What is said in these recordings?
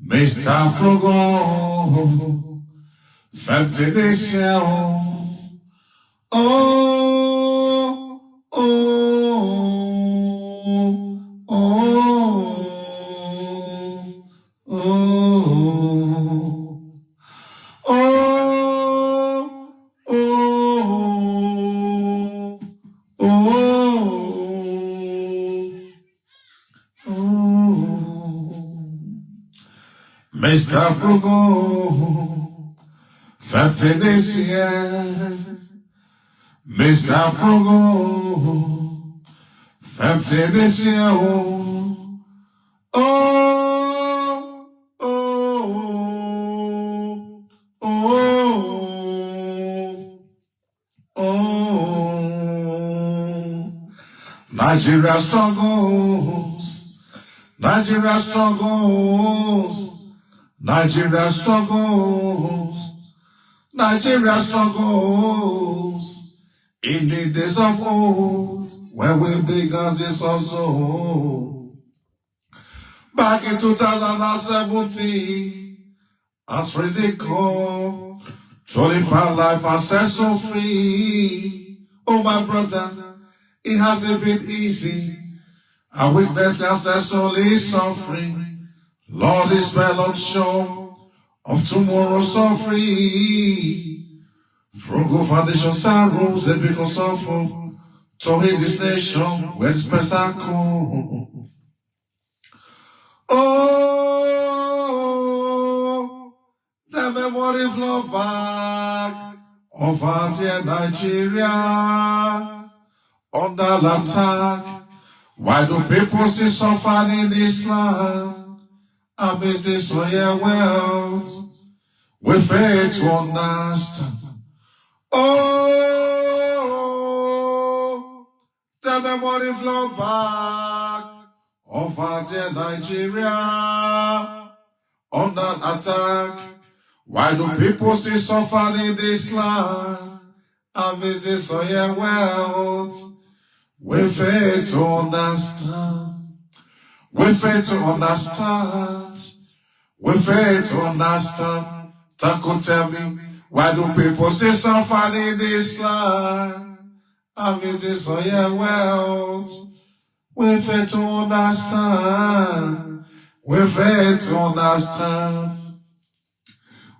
Mr. Frugal, fête des cieux. Oh, oh, oh, oh, oh, oh, oh. Mr. Frugal, fête des cieux. Mr. Frugal, fête des cieux. Oh, oh, oh, oh. Nigeria struggles, Nigeria struggles, Nigeria struggles, Nigeria struggles. In the days of old, when we began this also, back in 2017, as freely come, truly by life and set so free. Oh my brother, it hasn't been easy. Our weakness has set solely suffering. Lord is well unsure of tomorrow so free. Frugal foundation sorrows and because sorrowful to hate this nation where this person come. Oh, the memory flow back of our dear Nigeria under attack. Why do people still suffer in this land amidst this royal wealth? We fail to understand. Oh, the memory flow back of our dear Nigeria under attack. Why do people still suffer in this land amidst this royal wealth? We fail to understand. We fail to understand. We fail to understand. Taco, tell me, why do people still suffer in this land amidst this royal wealth? We fail to understand. We fail to understand.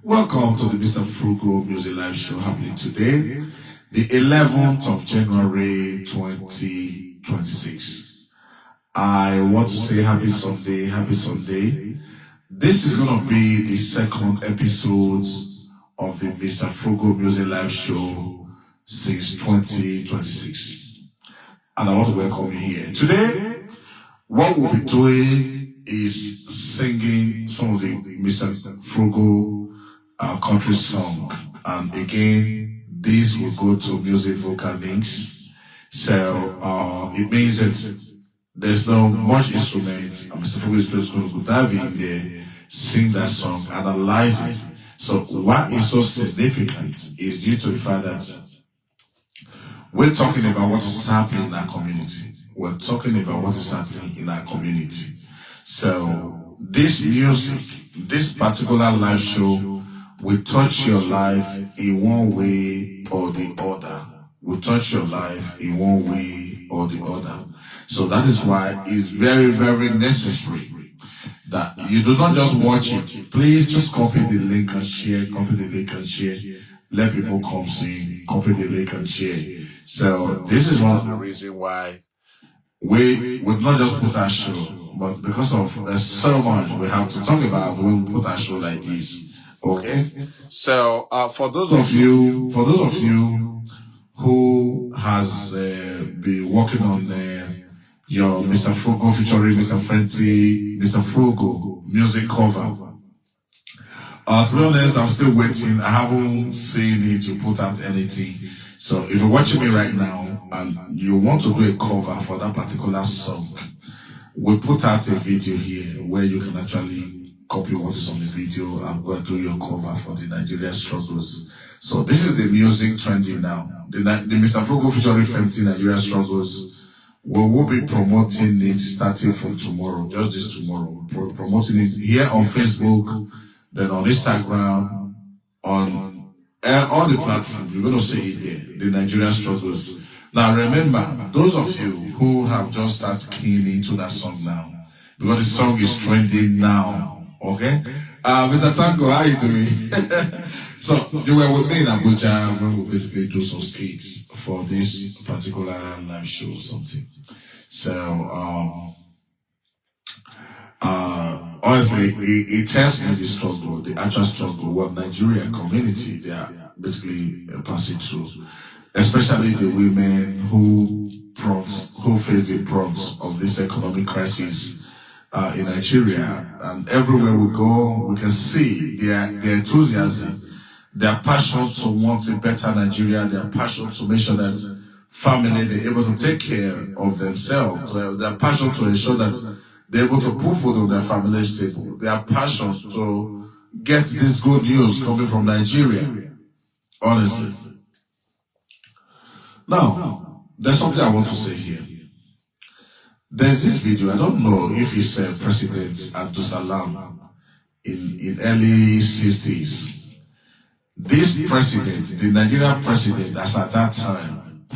Welcome to the Mr. Frugal Music Live Show happening today, the 11th of January 2026. I want to say happy Sunday, happy Sunday. This is going to be the second episode of the Mr. Frugal Music Live Show since 2026. And I want to welcome you here. Today, what we'll be doing is singing some of the Mr. Frugal country song. And again, these will go to music vocal links. So it means that there's no much instrument, and Mr. Frugal is just going to dive in there, sing that song, analyze it. So what is so significant is due to the fact that we're talking about what is happening in our community. We're talking about what is happening in our community. So this music, this particular live show will touch your life in one way or the other. Will touch your life in one way or the other. So that is why it's very, very necessary that you do not just watch it. Please just copy the link and share, copy the link and share. Let people come see, copy the link and share. So this is one of the reasons why we would not just put our show, but because of there's so much we have to talk about, we'll put our show like this. Okay? So for those of you who has been working on your Mr. Frugal featuring Mr. Fenty, Mr. Frugal music cover. To be honest, I'm still waiting. I haven't seen it to put out anything. So if you're watching me right now and you want to do a cover for that particular song, we'll put out a video here where you can actually copy what is on the video and go and do your cover for the Nigeria struggles. So this is the music trending now. The Mr. Frugal featuring Fenty Nigeria struggles We will be promoting it starting from tomorrow, just this tomorrow. We're promoting it here on Facebook, then on Instagram, on all the platforms. You're going to see it there, the Nigerian struggles. Now remember, those of you who have just started keying into that song now, because the song is trending now, okay? Mr. Tango, how you doing? So, you were with me in Abuja when we basically do some skits for this particular live show or something. So, honestly, it tells me the struggle, the actual struggle, what Nigerian community they are basically passing through, especially the women who face the brunt of this economic crisis in Nigeria. And everywhere we go, we can see their enthusiasm, their passion to want a better Nigeria, their passion to make sure that family they're able to take care of themselves, their passion to ensure that they're able to put food on their family's table, their passion to get this good news coming from Nigeria, honestly. Now, there's something I want to say here. There's this video, I don't know if it's President Abdul Salam in early 60s. This president, the Nigerian president, as at that time,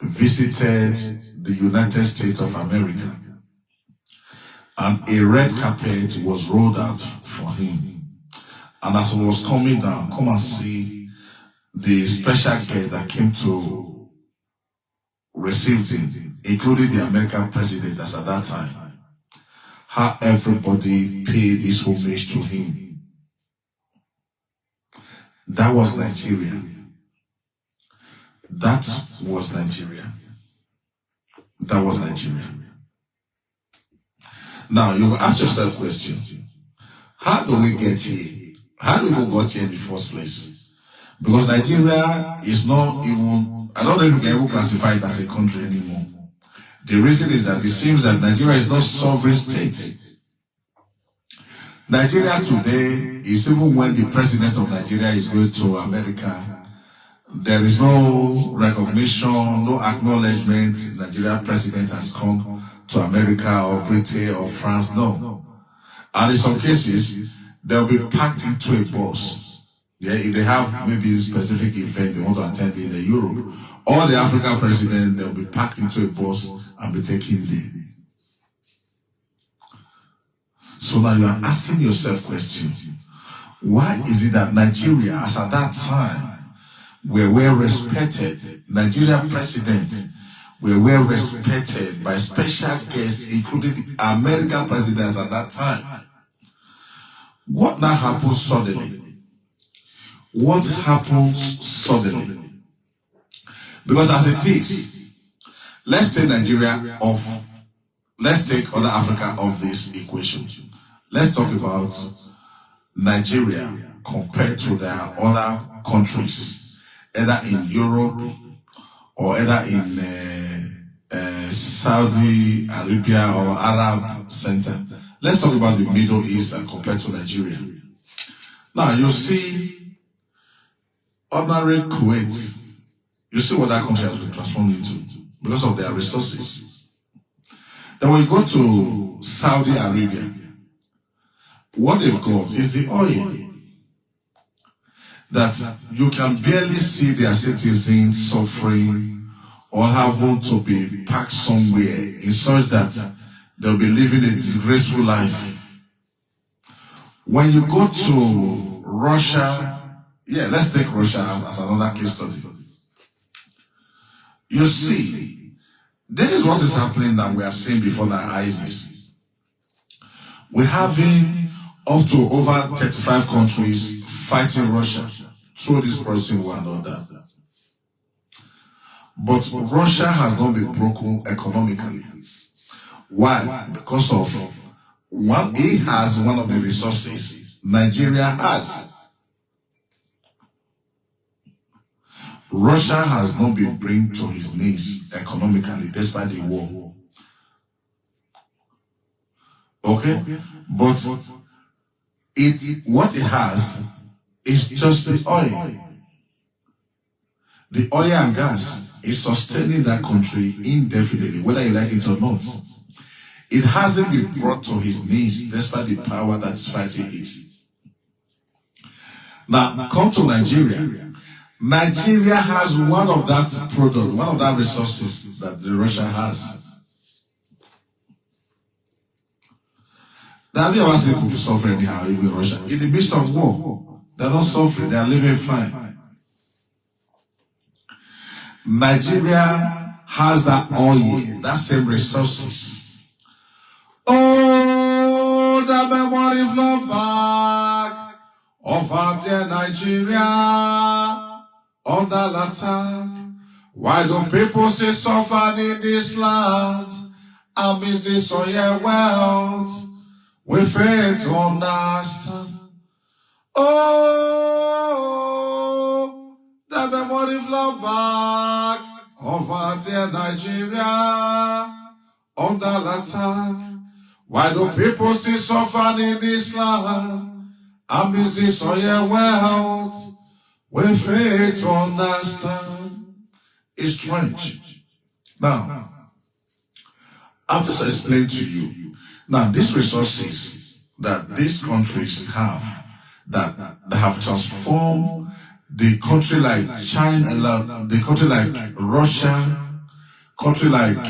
visited the United States of America, and a red carpet was rolled out for him. And as he was coming down, come and see the special guests that came to receive him, including the American president as at that time, how everybody paid this homage to him. That was Nigeria. That was Nigeria. That was Nigeria. Now, you will ask yourself a question. How do we get here? How do we got here in the first place? Because Nigeria is not even, I don't know if we can even classify it as a country anymore. The reason is that it seems that Nigeria is not a sovereign state. Nigeria today is, even when the president of Nigeria is going to America, there is no recognition, no acknowledgement. Nigerian president has come to America or Britain or France, no. And in some cases, they'll be packed into a bus. Yeah, if they have maybe a specific event they want to attend in Europe, all the African presidents, they'll be packed into a bus and be taken there. So now you are asking yourself a question. Why is it that Nigeria, as at that time, were well respected, Nigerian presidents were well respected by special guests, including the American presidents at that time? What now happens suddenly? What happens suddenly? Because as it is, let's take Nigeria off, let's take other Africa off this equation. Let's talk about Nigeria compared to their other countries, either in Europe or either in Saudi Arabia or Arab Center. Let's talk about the Middle East and compared to Nigeria. Now you see ordinary Kuwait, you see what that country has been transformed into because of their resources. Then when you go to Saudi Arabia, what they've got is the oil that you can barely see their citizens suffering or having to be packed somewhere in such that they'll be living a disgraceful life. When you go to Russia, yeah, let's take Russia as another case study. You see, this is what is happening that we are seeing before our eyes. We're having up to over 35 countries fighting Russia through this process one another. But Russia has not been broken economically. Why? Because of one, it has one of the resources Nigeria has. Russia has not been brought to his knees economically despite the war. Okay? But what it has is just the oil. The oil and gas is sustaining that country indefinitely, whether you like it or not. It hasn't been brought to his knees despite the power that's fighting it. Now, come to Nigeria. Nigeria has one of that product, one of that resources that the Russia has. Have you ever seen people suffer anyhow, even in Russia? In the midst of war, they're not suffering, they're living fine. Nigeria has that oil, that same resources. Oh, the memory flow back of our dear Nigeria under attack. Why do people still suffer in this land amidst this oil wealth? We fail to understand. Oh, the memory flow back of our dear Nigeria under attack. Why do people still suffer in this land amidst this oil wealth? We fail to understand. It's strange. Now, I've just explained to you. Now, these resources that these countries have, that have transformed the country like China, the country like Russia, country like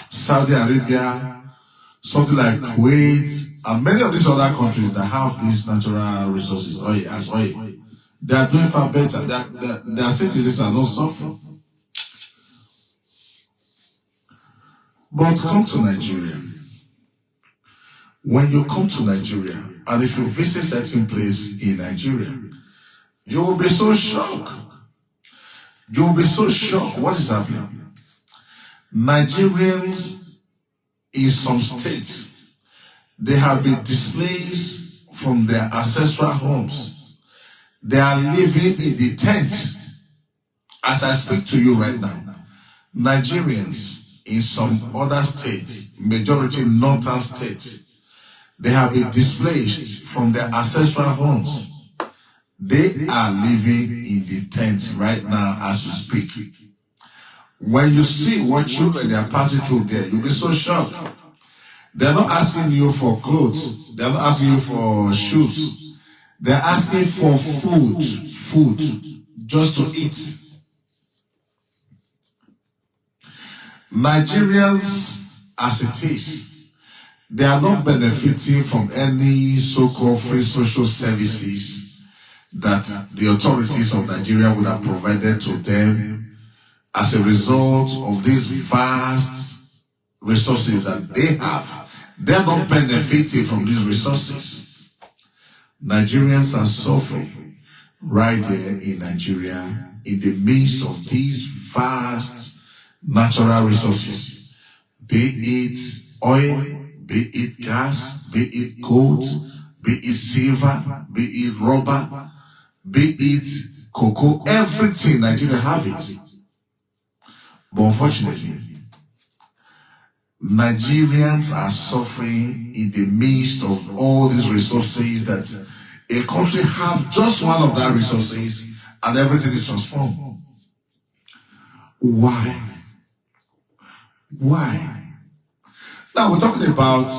Saudi Arabia, something like Kuwait, and many of these other countries that have these natural resources, oil, they are doing far better. Their citizens are not suffering. But come to Nigeria. When you come to Nigeria, and if you visit certain place in Nigeria, you will be so shocked. You will be so shocked. What is happening? Nigerians in some states, they have been displaced from their ancestral homes. They are living in the tent. As I speak to you right now, Nigerians in some other states, majority northern states, they have been displaced from their ancestral homes. They are living in the tent right now as we speak. When you see what children they are passing through there, you'll be so shocked. They're not asking you for clothes. They're not asking you for shoes. They're asking for food, just to eat. Nigerians, as it is, they are not benefiting from any so-called free social services that the authorities of Nigeria would have provided to them as a result of these vast resources that they have. They are not benefiting from these resources. Nigerians are suffering right there in Nigeria in the midst of these vast natural resources, be it oil, be it gas, be it gold, be it silver, be it rubber, be it cocoa, everything Nigeria have it. But unfortunately, Nigerians are suffering in the midst of all these resources that a country have just one of that resources and everything is transformed. Why? Why? Now we're talking about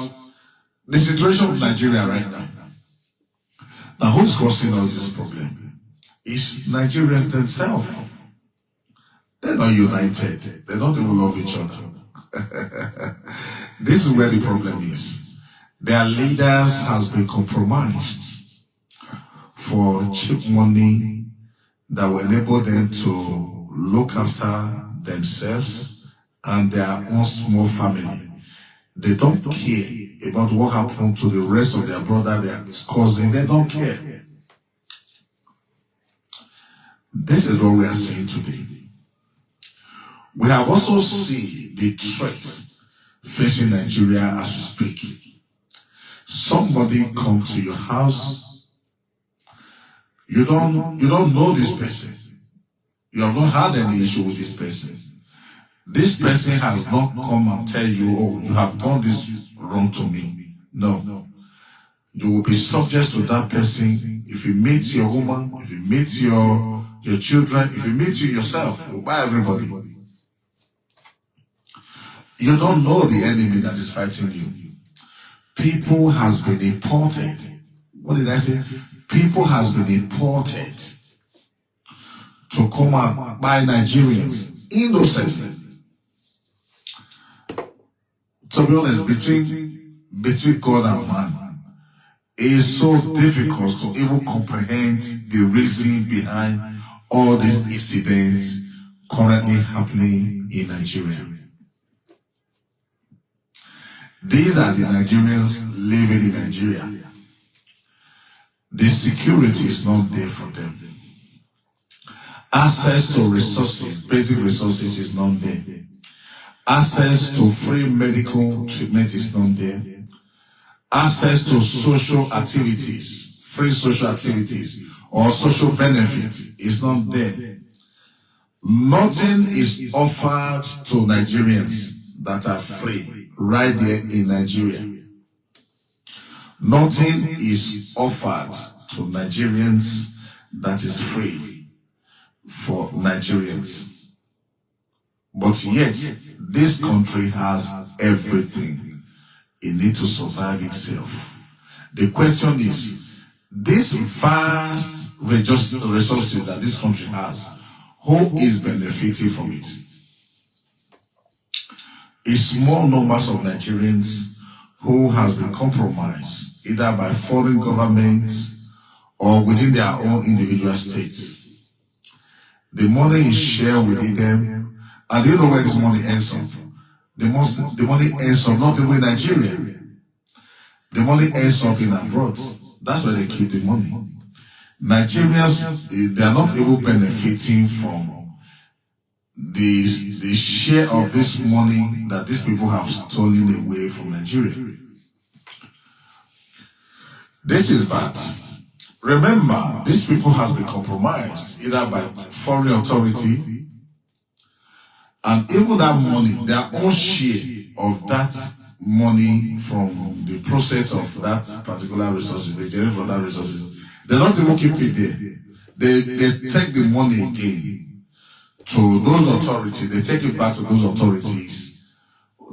the situation of Nigeria right now. Now who's causing all this problem? It's Nigerians themselves. They're not united. They don't even love each other. This is where the problem is. Their leaders has been compromised for cheap money that will enable them to look after themselves and their own small family. They don't care about what happened to the rest of their brother, their cousin. They don't care. This is what we are seeing today. We have also seen the threats facing Nigeria as we speak. Somebody come to your house. You don't know this person. You have not had any issue with this person. This person has not come and tell you, oh, you have done this wrong to me. No. You will be subject to that person. If you meet your woman, if you meet your your children. If you meet you yourself, you buy everybody. You don't know the enemy that is fighting you. People has been imported. What did I say? People has been imported to come and buy Nigerians innocently. To be honest, between God and man, it is so difficult to even comprehend the reason behind all these incidents currently happening in Nigeria. These are the Nigerians living in Nigeria. The security is not there for them. Access to resources, basic resources is not there. Access to free medical treatment is not there. Access to social activities, free social activities, or social benefits is not there. Nothing is offered to Nigerians that are free right there in Nigeria. Nothing is offered to Nigerians that is free for Nigerians. But yet, this country has everything it needs to survive itself. The question is, this vast resources that this country has, who is benefiting from it? A small numbers of Nigerians who has been compromised either by foreign governments or within their own individual states. The money is shared within them, and you know where this money ends up. The money ends up not even in Nigeria. The money ends up in abroad. That's where they keep the money. Nigerians, they are not even benefiting from the share of this money that these people have stolen away from Nigeria. This is bad. Remember, these people have been compromised either by foreign authority, and even that money, their own share of that money from the process of that particular resources, they generate from that resources, they don't even keep it there. They take the money again to those authorities, they take it back to those authorities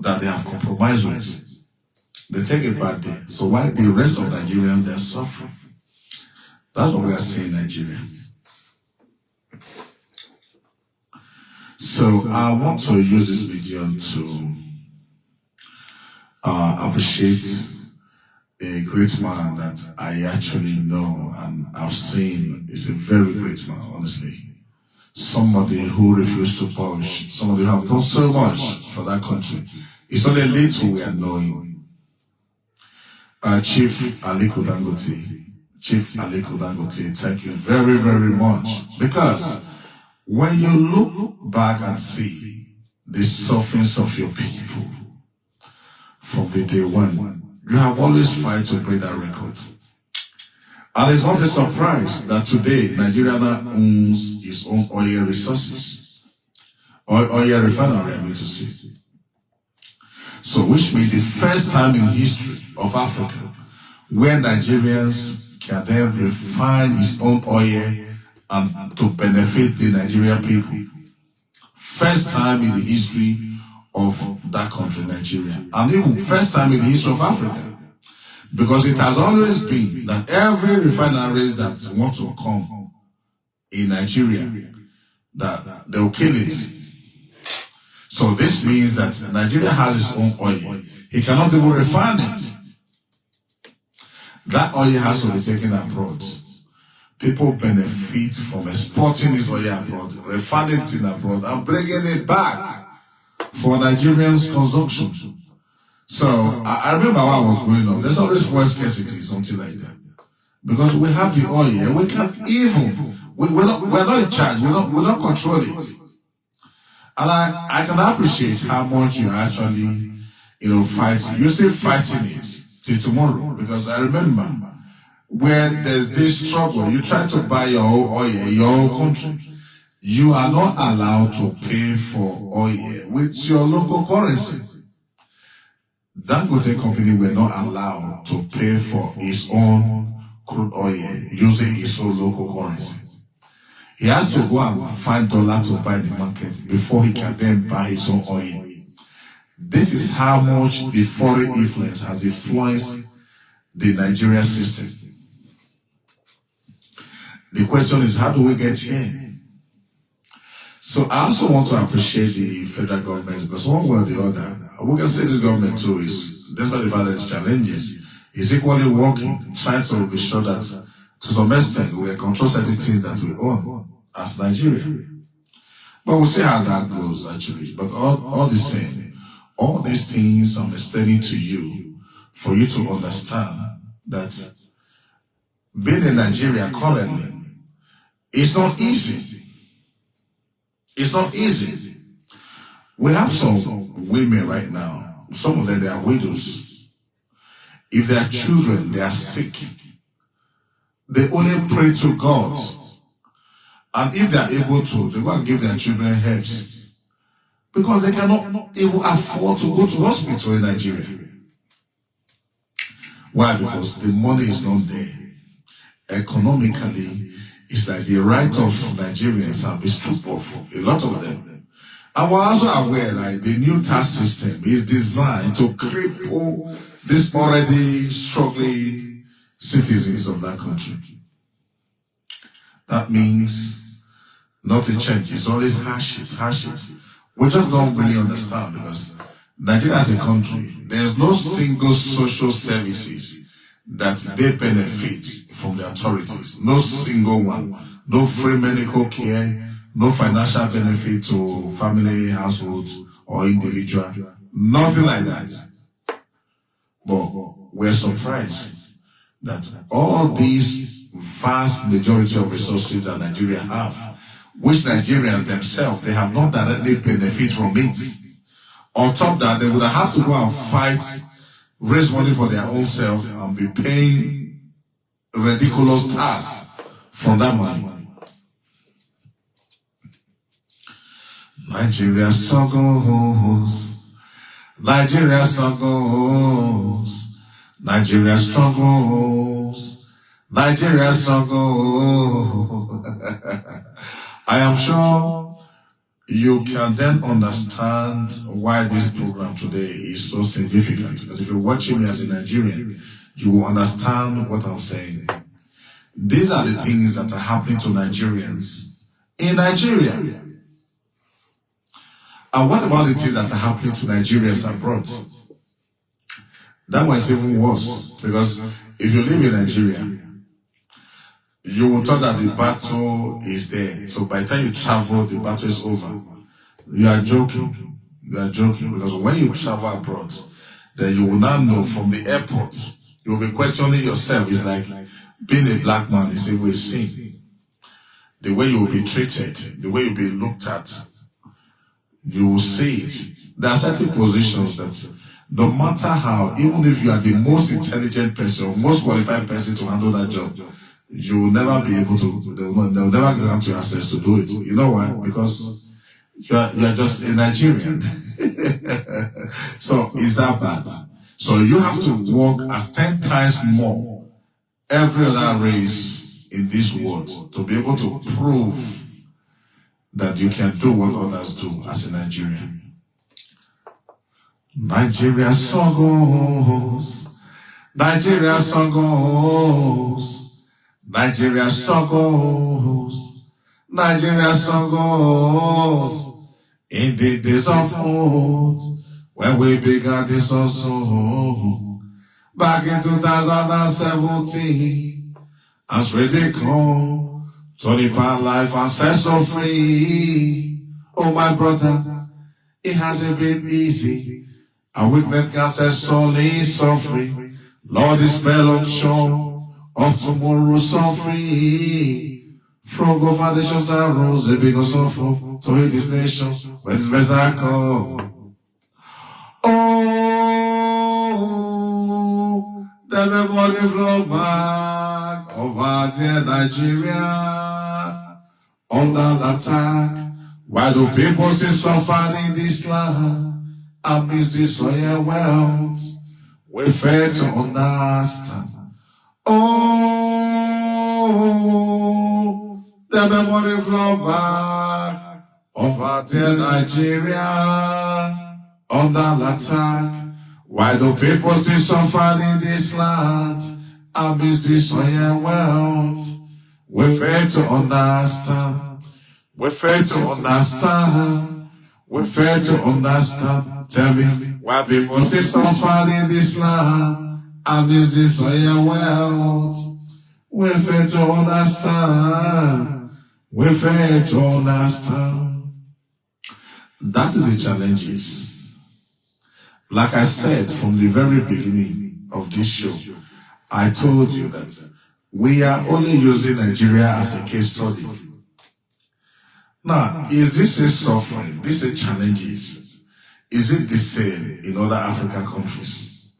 that they have compromised with. They take it back there. So while the rest of Nigerians, they're suffering. That's what we are seeing in Nigeria. So I want to use this video to appreciate a great man that I actually know and I've seen. Is a very great man, honestly. Somebody who refused to budge, somebody who have done so much for that country. It's only little we are knowing. Chief Aliko Dangote. Chief Aliko Dangote, thank you very, very much. Because when you look back and see the sufferings of your people from the day one, you have always fight to break that record. And it's not a surprise that today Nigeria now owns its own oil resources. Oil refinery, I mean to say. So which means the first time in history of Africa where Nigerians can then refine its own oil and to benefit the Nigerian people. First time in the history of that country, Nigeria. And even first time in the history of Africa. Because it has always been that every refineries that want to come in Nigeria, that they'll kill it. So this means that Nigeria has its own oil. He cannot even refine it. That oil has to be taken abroad. People benefit from exporting this oil abroad, refining it abroad, and bringing it back for Nigerians' consumption. So I remember when I was growing up, there's always fuel scarcity, something like that. Because we have the oil, we can't even, we're not in charge, we don't control it. And I can appreciate how much you actually, fighting. You're still fighting it till tomorrow. Because I remember when there's this struggle, you try to buy your own oil in your own country. You are not allowed to pay for oil with your local currency. Dangote company were not allowed to pay for its own crude oil using its own local currency. He has to go and find dollar to buy the market before he can then buy his own oil. This is how much the foreign influence has influenced the Nigerian system. The question is, how do we get here? So I also want to appreciate the federal government, because one way or the other, we can say this government too is, despite the fact that it's challenges, is equally working, trying to be sure that to some extent we control certain things that we own as Nigeria. But we'll see how that goes actually. But all the same, all these things I'm explaining to you for you to understand that being in Nigeria currently, it's not easy. It's not easy. We have some women right now, some of them, they are widows. If their children, they are sick, they only pray to God. And if they are able to, they go and give their children herbs. Because they cannot even afford to go to hospital in Nigeria. Why? Because the money is not there. Economically, it's like the right of Nigerians have been stripped off, a lot of them. And we're also aware like the new tax system is designed to cripple these already struggling citizens of that country. That means nothing changes, always hardship. We just don't really understand, because Nigeria as a country, there's no single social services that they benefit from the authorities. No single one. No free medical care, no financial benefit to family, households, or individual. Nothing like that. But we're surprised that all these vast majority of resources that Nigeria have, which Nigerians themselves, they have not directly benefit from it. On top of that, they would have to go and fight, raise money for their own self, and be paying ridiculous tax from that money. Nigeria struggles. Nigeria struggles. Nigeria struggles. Nigeria struggles. I am sure you can then understand why this program today is so significant. Because if you're watching me as a Nigerian, you will understand what I'm saying. These are the things that are happening to Nigerians in Nigeria. And what about the things that are happening to Nigerians abroad? That one is even worse, because if you live in Nigeria, you will thought that the battle is there. So by the time you travel, the battle is over. You are joking. You are joking, because when you travel abroad, then you will now know from the airport, you will be questioning yourself. It's like being a black man is a way sin. The way you will be treated, the way you will be looked at, you will see it. There are certain positions that no matter how, even if you are the most intelligent person, most qualified person to handle that job, you will never be able to, they will never grant you access to do it. You know why? Because you are just a Nigerian. So is that bad? So you have to work as 10 times more every other race in this world to be able to prove that you can do what others do as a Nigerian. Nigeria struggles. Nigeria struggles. Nigeria struggles. Nigeria struggles. In the days of old, when we began this also, back in 2017, as ready come to live our life and set so free. Oh my brother, it hasn't been easy. Our weakness can set solely suffering. Lord is well unsure of tomorrow suffering. Frugal foundations and rose a big suffer to heal this nation when this vessel come. Oh, the memory flow back over dear Nigeria under attack. Why do people still suffer in this land? Amidst this soil wealth, we fail to understand. Oh, The memory flow back over to Nigeria under attack. Why do people still suffer in this land? Abuse this on your wealth. We fail to understand. We fail to understand. We fail to understand. Tell me, why people still suffer in this land? Abuse this on your wealth. We fail to understand. We fail to understand. That is the challenges. Like I said from the very beginning of this show, I told you that we are only using Nigeria as a case study. Now, is this a suffering? This a challenges? Is it the same in other African countries?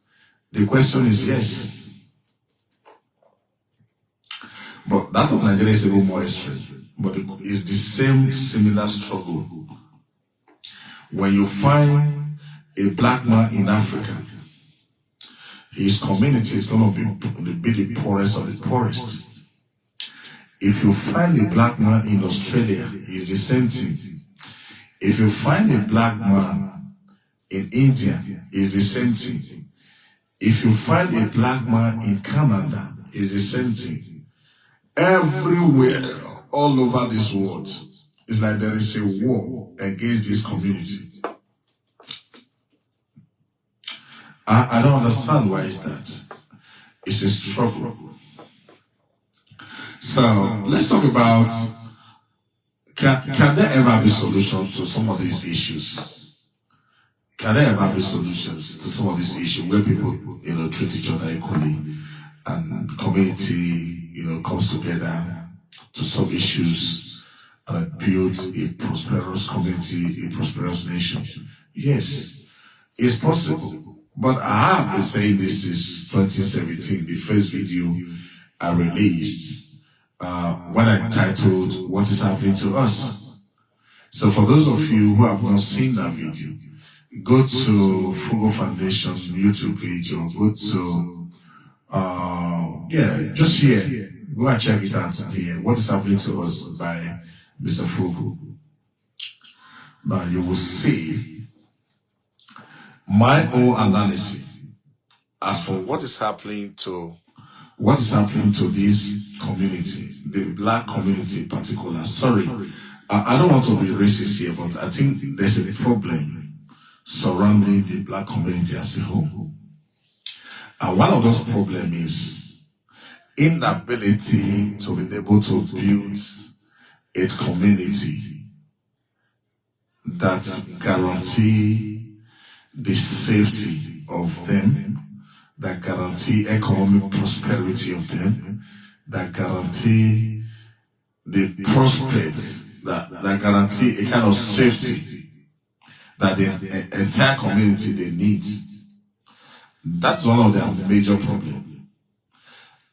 The question is yes. But that of Nigeria is even more extreme. But it's the same similar struggle. When you find a black man in Africa, his community is going to be the poorest of the poorest. If you find a black man in Australia, it's the same thing. If you find a black man in India, it's the same thing. If you find a black man in Canada, it's the same thing. Everywhere, all over this world, it's like there is a war against this community. I don't understand why is that. It's a struggle. So let's talk about can there ever be solutions to some of these issues? Can there ever be solutions to some of these issues where people, treat each other equally and community, comes together to solve issues and build a prosperous community, a prosperous nation? Yes, it's possible. But I have been saying this since 2017, the first video I released, when I titled, "What is happening to us?" So for those of you who have not seen that video, go to Frugal Foundation YouTube page or go to, just here. Go and check it out here. What is happening to us by Mr. Frugal. Now you will see my own analysis as for what is happening to this community, the black community in particular. Sorry, I don't want to be racist here, but I think there's a problem surrounding the black community as a whole. And one of those problems is inability to be able to build a community that guarantee the safety of them, that guarantee economic prosperity of them, that guarantee the prospects, that guarantee a kind of safety that the entire community they need. That's one of their major problems.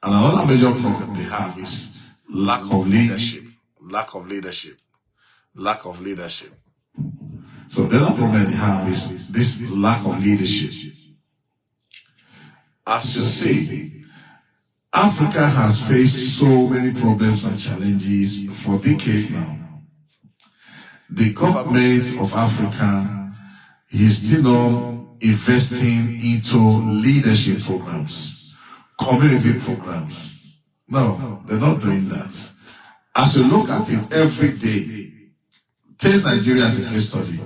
And another major problem they have is lack of leadership. So the other problem they have is this lack of leadership. As you see, Africa has faced so many problems and challenges for decades now. The government of Africa is still not investing into leadership programs, community programs. No, they're not doing that. As you look at it every day, take Nigeria as a case study.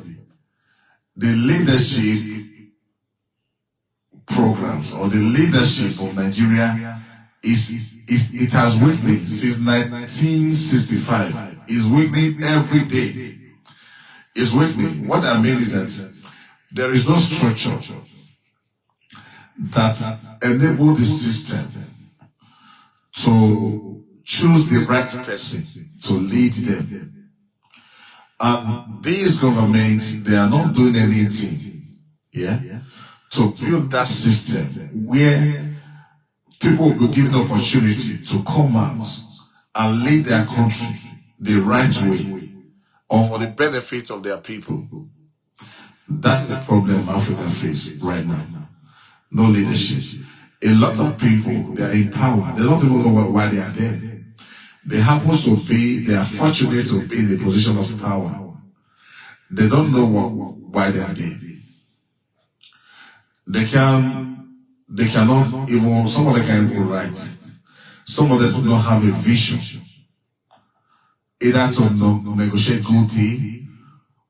The leadership programs or the leadership of Nigeria it has weakened since 1965. It's weakening every day. It's weakening. What I mean is that there is no structure that enable the system to choose the right person to lead them. And these governments, they are not doing anything, to build that system where people will be given the opportunity to come out and lead their country the right way or for the benefit of their people. That's the problem Africa faces right now. No leadership. A lot of people, they are in power. They don't even know why they are there. they are fortunate to be in a position of power. They don't know why they are there. They cannot even, some of them can't even write. Some of them do not have a vision, either to negotiate good tea,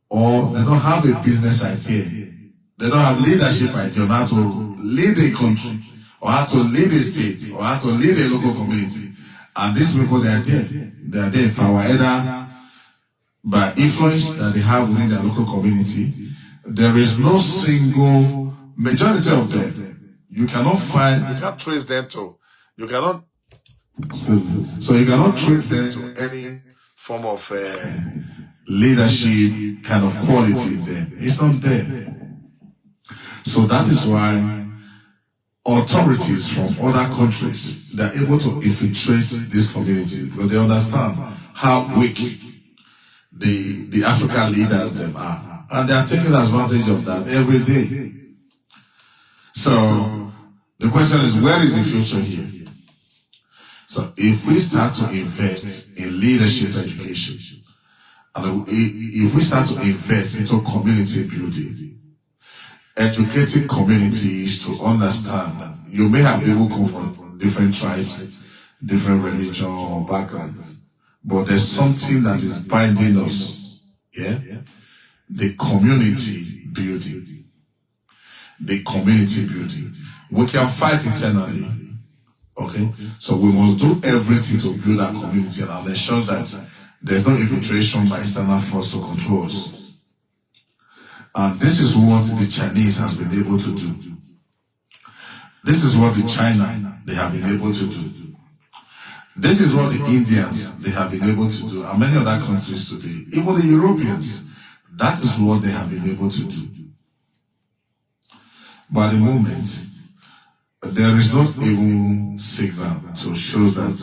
or they don't have a business idea. They don't have leadership idea on how to lead a country, or how to lead a state, or how to lead a local community. And these people, they are there. They are there in power, either by influence that they have within their local community. There is no single majority of them. You cannot trace them to, you cannot trace them to any form of leadership kind of quality there. It's not there. So that is why authorities from other countries, they're able to infiltrate this community because they understand how weak the African leaders them are. And they are taking advantage of that every day. So the question is, where is the future here? So if we start to invest in leadership education, and if we start to invest into community building, educating communities to understand that you may have people come from different tribes, different religion or backgrounds, but there's something that is binding us, yeah? The community building. The community building. We can fight internally, okay? So we must do everything to build our community and ensure that there's no infiltration by external force to control us. And this is what the Chinese has been able to do. This is what the China, they have been able to do. This is what the Indians, they have been able to do. And many other countries today, even the Europeans, that is what they have been able to do. But at the moment, there is not even signal to show that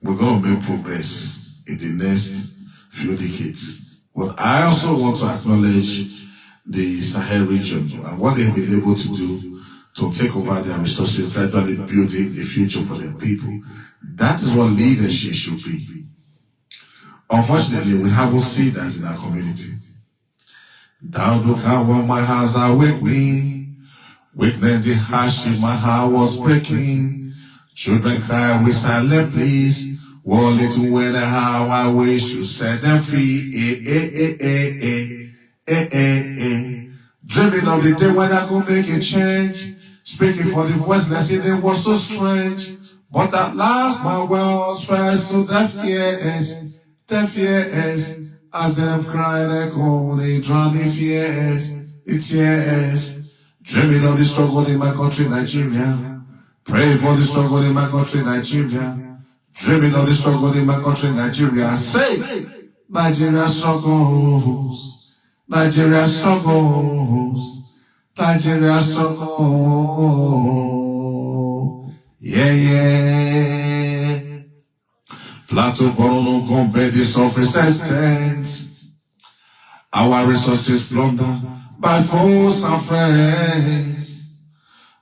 we're going to make progress in the next few decades. But I also want to acknowledge the Sahel region and what they've been able to do to take over their resources, gradually building a future for their people. That is what leadership should be. Unfortunately, we haven't seen that in our community. Thou look how well my hands are with me. Weakness the harsh in my heart was breaking. Children cry with silent pleas. One little when how I wish to set them free. Dreaming of the day when I could make a change. Speaking for the voiceless, it was so strange. But at last my words fell to deaf ears, as them cried echo, they drowned in fears, the tears. Dreaming of the struggle in my country, Nigeria. Pray for the struggle in my country, Nigeria. Dreaming of the struggle in my country, Nigeria. Say it! Nigeria struggles. Nigeria struggles. Nigeria struggles. Yeah. Plateau Borono compare this of resistance. Our resources plundered by foes and friends.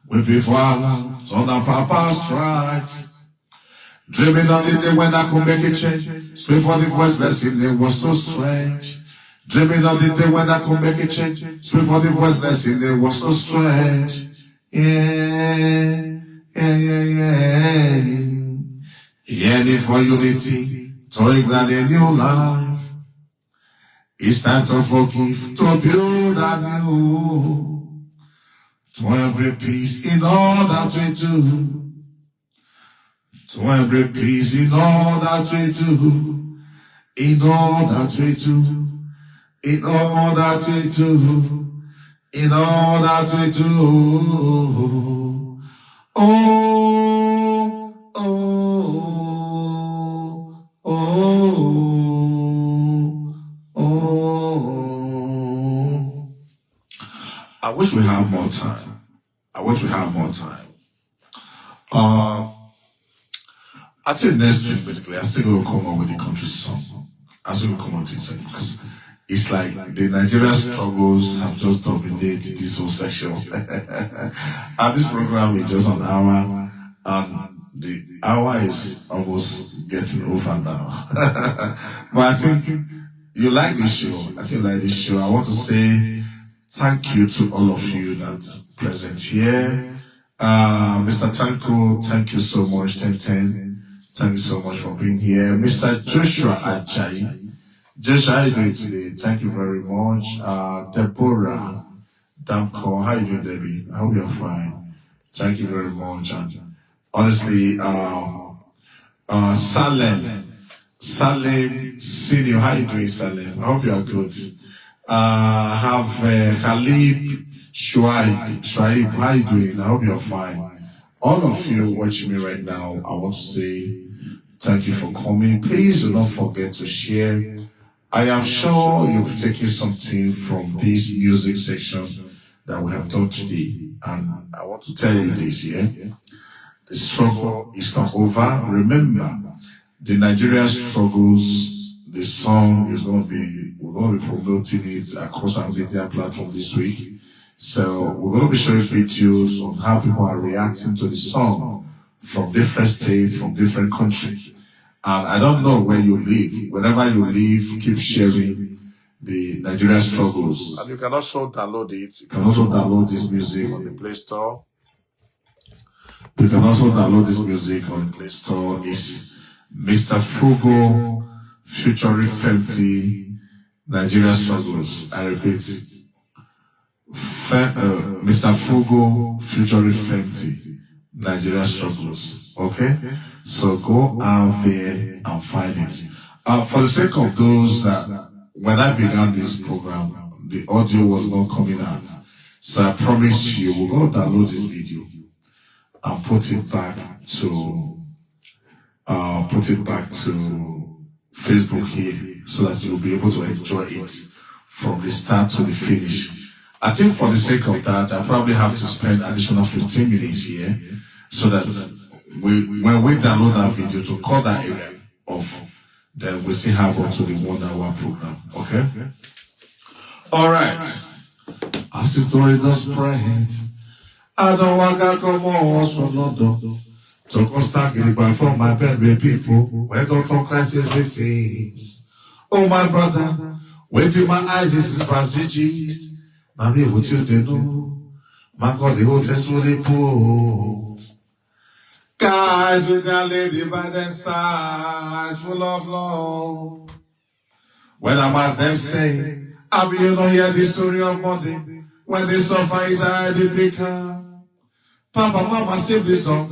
We be violent on our Papa strikes. Dreaming of the day when I could make a change. Speak for the voiceless, it was so strange. Dreaming of the day when I could make a change. Speak for the voiceless, it was so strange. Yeah. Yearning for unity, to ignite a new life. It's time to forgive, to build anew. To embrace peace in all that we do. To embrace peace in all that we do. In all that we do. In all that we do. In all that we do. Oh, oh, oh, oh. I wish we had more time. I think next week, basically, I still going to come up with the country song. I still going to come up with it because it's like the Nigerian struggles have just dominated this whole section. And this program is just an hour, and the hour is almost getting over now. But I think you like this show. I think you like this show. I want to say thank you to all of you that's present here. Mr. Tanko, thank you so much. 1010, thank you so much for being here. Mr. Joshua Ajayi, Joshua, how are you doing today? Thank you very much. Deborah Damko, how are you doing, Debbie? I hope you're fine. Thank you very much. And honestly, Salem Senior, how are you doing, Salem? I hope you are good. Have Khalib Shuaib, how are you doing? I hope you're fine. All of you watching me right now, I want to say thank you for coming. Please do not forget to share. I am sure you've taken something from this music section that we have done today. And I want to tell you this, yeah? The struggle is not over. Remember, the Nigerian struggles, the song is going to be, we're going to be promoting it across our media platform this week. So we're going to be showing videos on how people are reacting to the song from different states, from different countries. And I don't know where you live. Wherever you live, keep sharing the Nigerian struggles. And you can also download it. You can also download this music on the Play Store. You can also download this music on the Play Store. It's Mr. Frugal featuring Fenty, Nigerian struggles. I repeat, Mr. Frugal featuring Fenty, Nigerian struggles. Okay? So go out there and find it. For the sake of those that, when I began this program, the audio was not coming out. So I promise you, we're going to download this video and put it back to Facebook here so that you'll be able to enjoy it from the start to the finish. I think for the sake of that, I probably have to spend additional 15 minutes here so that when we download that video to cut that area off, then we still have up to the 1 hour program. Okay? Alright. As the story does spread, I don't want to come on from London to constant getting back from my bed with people where don't talk crisis victims. Oh my brother, waiting my eyes, this is past GG's. Now they will Tuesday know. My God, the whole test will they put. Guys, we can lady by their side, full of love. When I'm asked them say, I be you know hear the story of Monday. When they suffer inside the baker. Papa, mama, save this dog.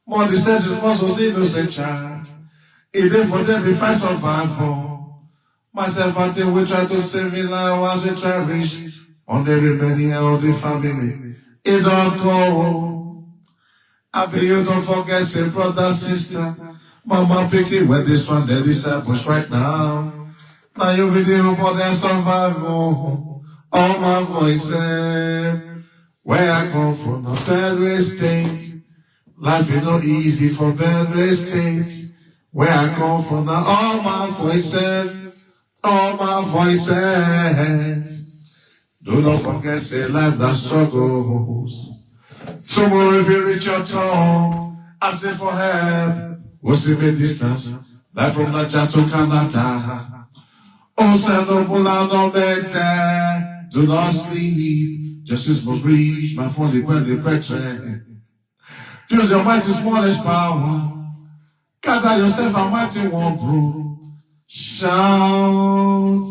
Monday says his muscles innocent child. It is for them if I survive for. Myself I think we try to save me life as we try reach on the remaining of the family. It don't go. I bet you don't forget, say brother, sister. Mama picking when this one, the disciples right now. Now you be the hope of their survival. All my voices, where I come from, a Benue state. Life is not easy for Benue state. Where I come from, now all my voices, all my voices. Do not forget, say life that struggles. Tomorrow if you reach your tongue, ask it for help. What's the distance? Life from Nigeria to Canada. Oh, send no no better. Do not sleep. Justice must reach my phone when the pressure. Use your mighty smallest power. Gather yourself a mighty one, bro. Shout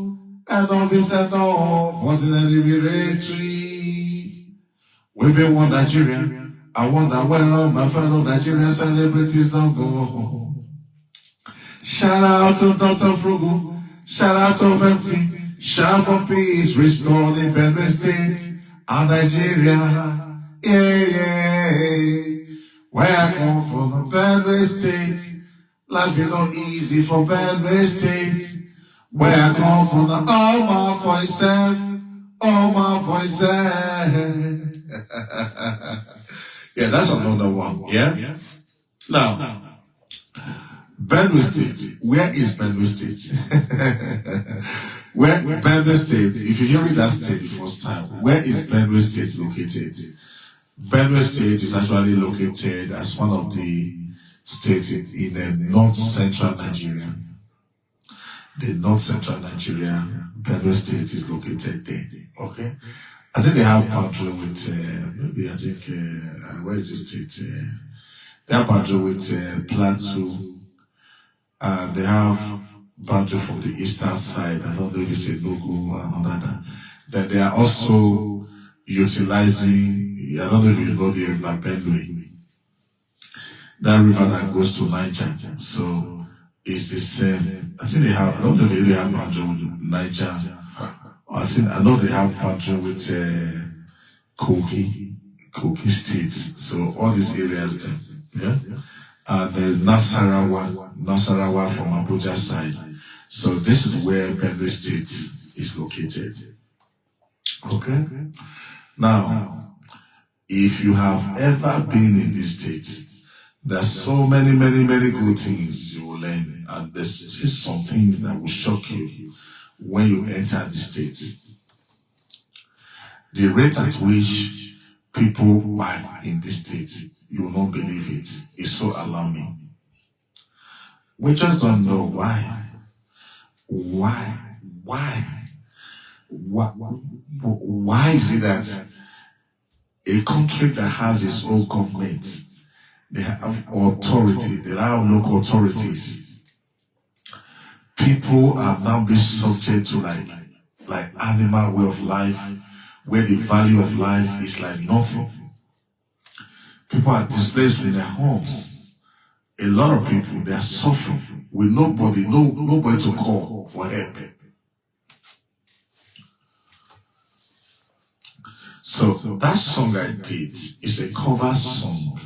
and don't be set off. Wanting enemy retreat. We be one Nigeria. I wonder well my fellow Nigerian celebrities don't go. Shout out to Dr. Frugal. Shout out to Fenty. Shout for peace, restore in Benue State and Nigeria. Yeah. Where I come from, Benue State. Life is not easy for Benue State. Where I come from, all my voices, all my voices. Yeah, that's another one. Yeah? Now, Benue State. Where is Benue State? Where Benue State, if you're hearing that state the first time, where is Benue State located? Benue State is actually located as one of the state in the north-central Nigeria. The north-central Nigeria, Benue State is located there. Okay, I think they have boundary with maybe I think where is the state? They have boundary with Plateau. They have boundary from the eastern side. I don't know if it's a Nogo and all that. Then they are also utilizing. I don't know if you know the river Benue. That river that goes to Niger. So it's the same. I think they have. I don't know if they have boundary with Niger. I know they have boundary with Kogi State. So all these areas there. Yeah. And Nasarawa from Abuja side. So this is where Benue State is located. Okay. Now, if you have ever been in this state, there's so many good things you will learn, and there's just some things that will shock you when you enter the state. The rate at which people buy in this state, you will not believe it. It's so alarming. We just don't know why. Why is it that a country that has its own government, they have authority, they have local authorities, people are now being subject to like animal way of life, where the value of life is like nothing. People are displaced from their homes. A lot of people, they are suffering with nobody to call for help. So that song I did is a cover song.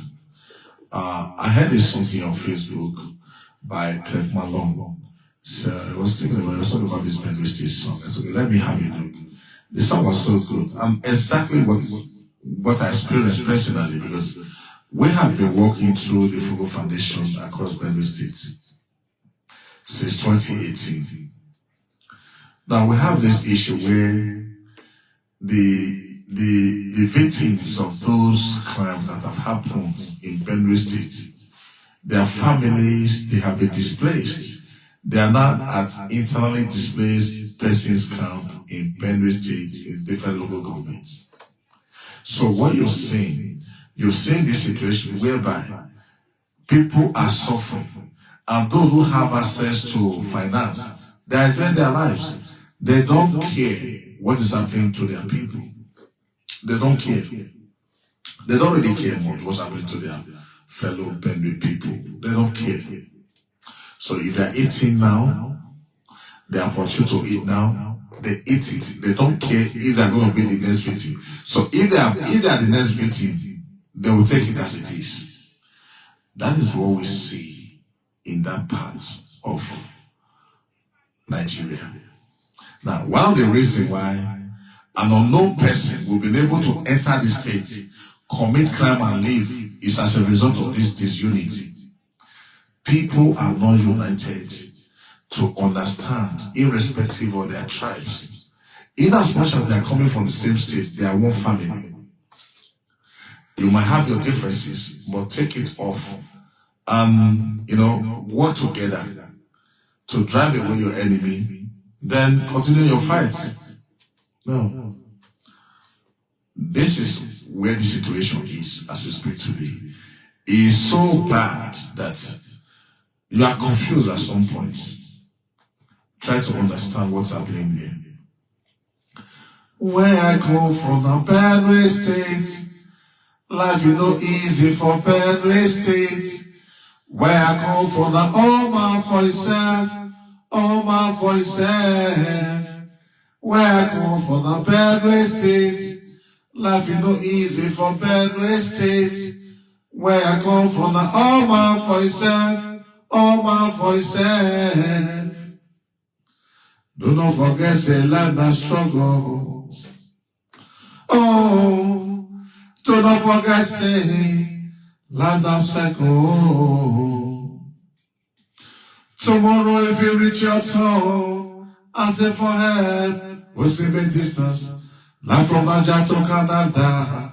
I heard a song here on Facebook by Clef Malone. So I was talking about this Benue State song. I said, okay, let me have a look. The song was so good. Exactly what I experienced personally, because we have been working through the Frugal Foundation across Benue State since 2018. Now we have this issue where the victims of those crimes that have happened in Benue State, their families, they have been displaced. They are now at internally displaced persons camp in Benue State in different local governments. So what you're seeing this situation whereby people are suffering, and those who have access to finance, they are enjoying their lives. They don't care what is happening to their people. They don't care. They don't really care much what's happening to their fellow Benue people. They don't care. So if they're eating now, they are opportunity to eat now, they eat it. They don't care if they're going to be the next victim. So if they are the next victim, they will take it as it is. That is what we see in that part of Nigeria. Now, one of the reasons why an unknown person will be able to enter the state, commit crime and leave is as a result of this disunity. People are not united to understand, irrespective of their tribes. In as much as they are coming from the same state, they are one family. You might have your differences, but take it off and, work together to drive away your enemy, then continue your fights. No. This is where the situation is as we speak today. It is so bad that you are confused at some points. Try to understand what's happening there. Where I come from, a Benue State, life is no easy for Benue State. Where I come from, all man for himself, all man for himself. Where I come from, a Benue State, life is no easy for Benue State. Where I come from, all man for himself, all man for himself. Do not forget, say, life that struggles. Oh, do not forget, say, life that cycle. Tomorrow, if you reach your toe, and say for help, we'll save a distance. Life from Nigeria to Canada.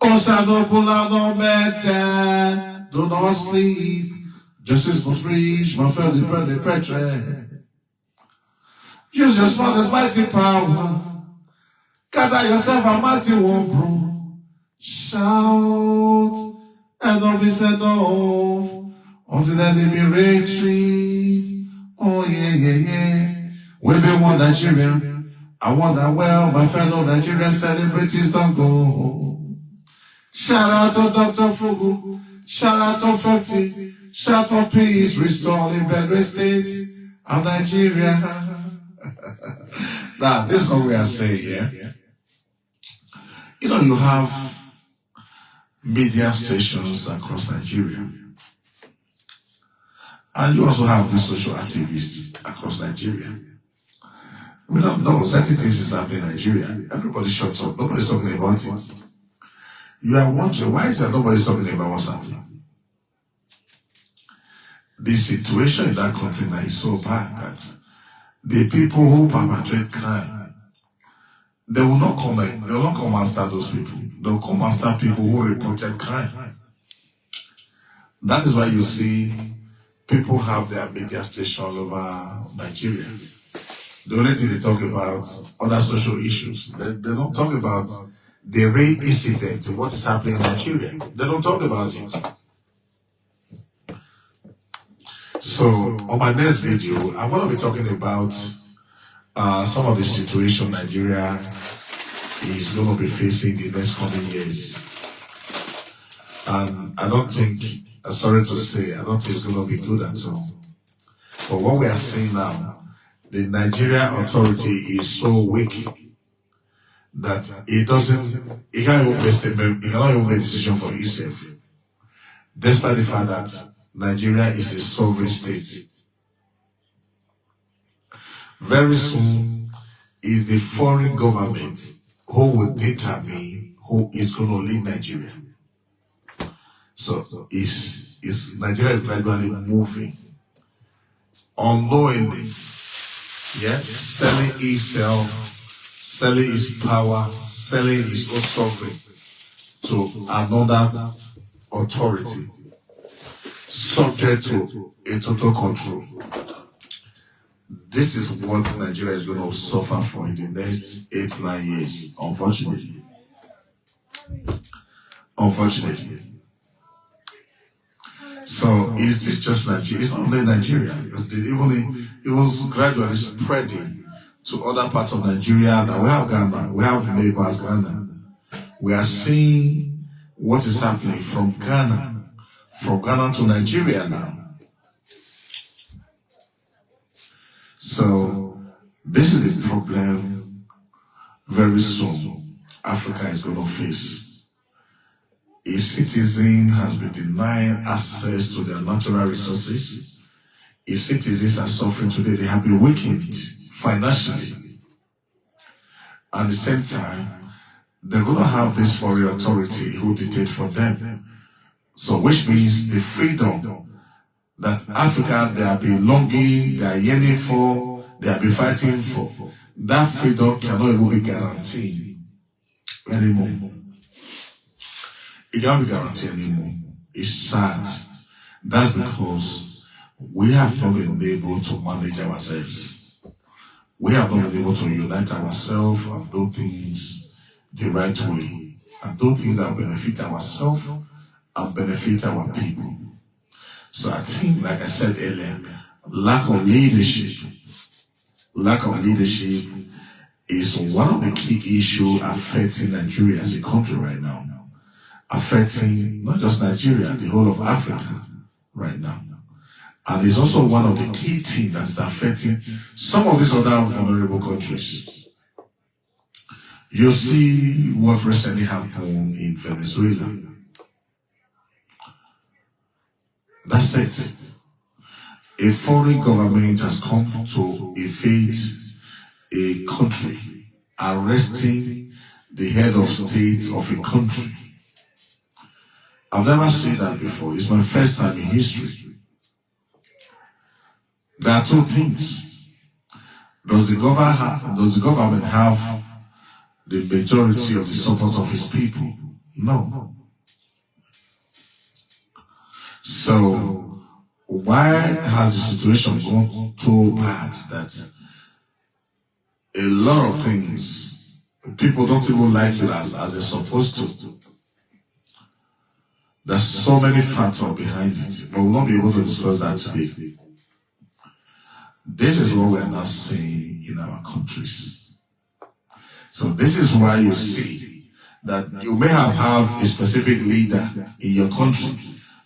Osadopula no better. do not sleep. Justice must reach my fellow brethren. Use your smallest mighty power. Gather yourself a mighty one, bro. Shout, enough is enough. Until then they be retreat. Oh yeah, yeah, yeah. We be one Nigeria. I wonder well my fellow Nigerian celebrities don't go. Shout out to Dr. Frugal. Shout out to 50. Shout for peace, restoring better state of Nigeria. Now, this is what we are saying, yeah? You know, you have media stations across Nigeria. And you also have the social activists across Nigeria. We don't know. Certain things is happening in Nigeria. Everybody shuts up. Nobody's talking about it. You are wondering, why is there nobody talking about what's happening? The situation in that country now is so bad that the people who perpetrate crime, they will not come after those people. They'll come after people who reported crime. That is why you see people have their media station all over Nigeria. The only thing they talk about other social issues. They don't talk about the rape incident, what is happening in Nigeria. They don't talk about it. So on my next video, I'm going to be talking about some of the situation Nigeria is going to be facing the next coming years. And I don't think, sorry to say, I don't think it's going to be good at all. But what we are seeing now, the Nigeria authority is so weak that it cannot even make a decision for itself. Despite the fact that Nigeria is a sovereign state. Very soon is the foreign government who will determine who is going to lead Nigeria. So Nigeria is gradually moving unknowingly, yeah, selling itself, selling its power, selling its own sovereignty to another authority, subject to a total control. This is what Nigeria is going to suffer for in the next 8-9 years, unfortunately. Unfortunately. So is this just Nigeria? It's not only Nigeria, because it was gradually spreading to other parts of Nigeria. Now we have Ghana, we have neighbors Ghana. We are seeing what is happening from Ghana to Nigeria now. So this is the problem very soon Africa is going to face. A citizen has been denied access to their natural resources. Its citizens are suffering today. They have been weakened financially. At the same time, they're going to have this foreign authority who dictate for them. So which means the freedom that Africa, they have been longing, they are yearning for, they have been fighting for, that freedom cannot even be guaranteed anymore. It can't be guaranteed anymore. It's sad. That's because we have not been able to manage ourselves. We have not been able to unite ourselves and do things the right way, and do things that benefit ourselves and benefit our people. So I think, like I said earlier, lack of leadership is one of the key issues affecting Nigeria as a country right now. Affecting not just Nigeria, the whole of Africa right now. And it's also one of the key things that's affecting some of these other vulnerable countries. You see what recently happened in Venezuela. That's it. A foreign government has come to invade a country, arresting the head of state of a country. I've never seen that before. It's my first time in history. There are two things. Does the government have the majority of the support of its people? No. So why has the situation gone so bad that a lot of things people don't even like you as they're supposed to? There's so many factors behind it, but we'll not be able to discuss that today. This is what we're not seeing in our countries. So this is why you see that you may have a specific leader in your country.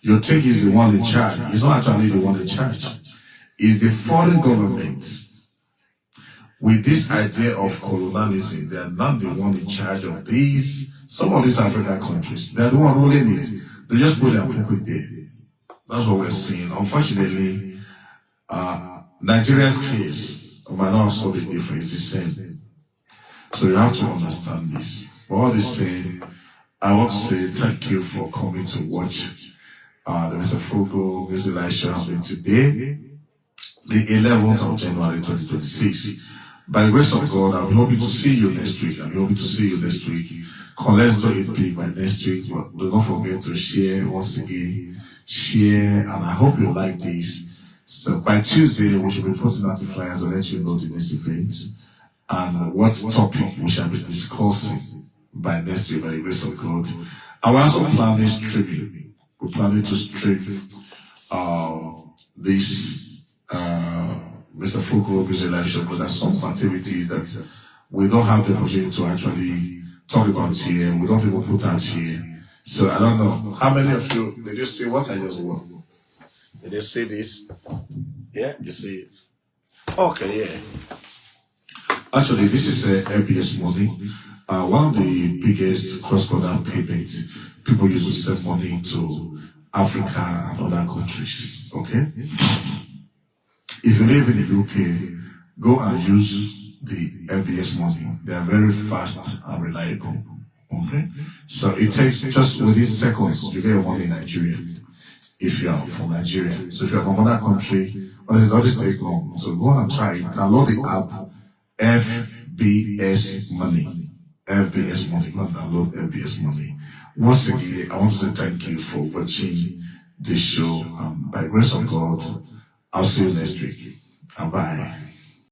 You think he's the one in charge. He's not actually the one in charge. It's the foreign governments with this idea of colonialism. They are not the one in charge of these. Some of these African countries, they're the one ruling it. They just put their puppet there. That's what we're seeing. Unfortunately, Nigeria's case might not also be different. It's the same. So you have to understand this. For all this saying, I want to say thank you for coming to watch the Mr. Frugal Music Live Show happening today, the 11th of January 2026. By the grace of God, I'll be hoping to see you next week. Let's do it big by next week. But do not forget to share once again. Share, and I hope you like this. So by Tuesday, we should be putting out the flyers to let you know the next event and what topic we shall be discussing by next week by the grace of God. I will also planning streaming. We're planning to stream this Mr. Frugal Music Live Show, but there's some activities that we don't have the opportunity to actually talk about here. We don't even put out here. So I don't know. How many of you, did you see what I just wore? Did you see this? Yeah, you see it? Okay, yeah. Actually, this is LBS money. One of the biggest cross-border payments. People used to send money to Africa and other countries. Okay? If you live in the UK, go and use the LBS money. They are very fast and reliable. Okay? So it takes just within seconds, you get your money in Nigeria. If you are from Nigeria. So if you're from another country, honestly, it doesn't take long. So go and try it. Download the app FBS Money. FBS Money. Go and download FBS Money. Once again, I want to say thank you for watching this show. By the grace of God, I'll see you next week. Bye.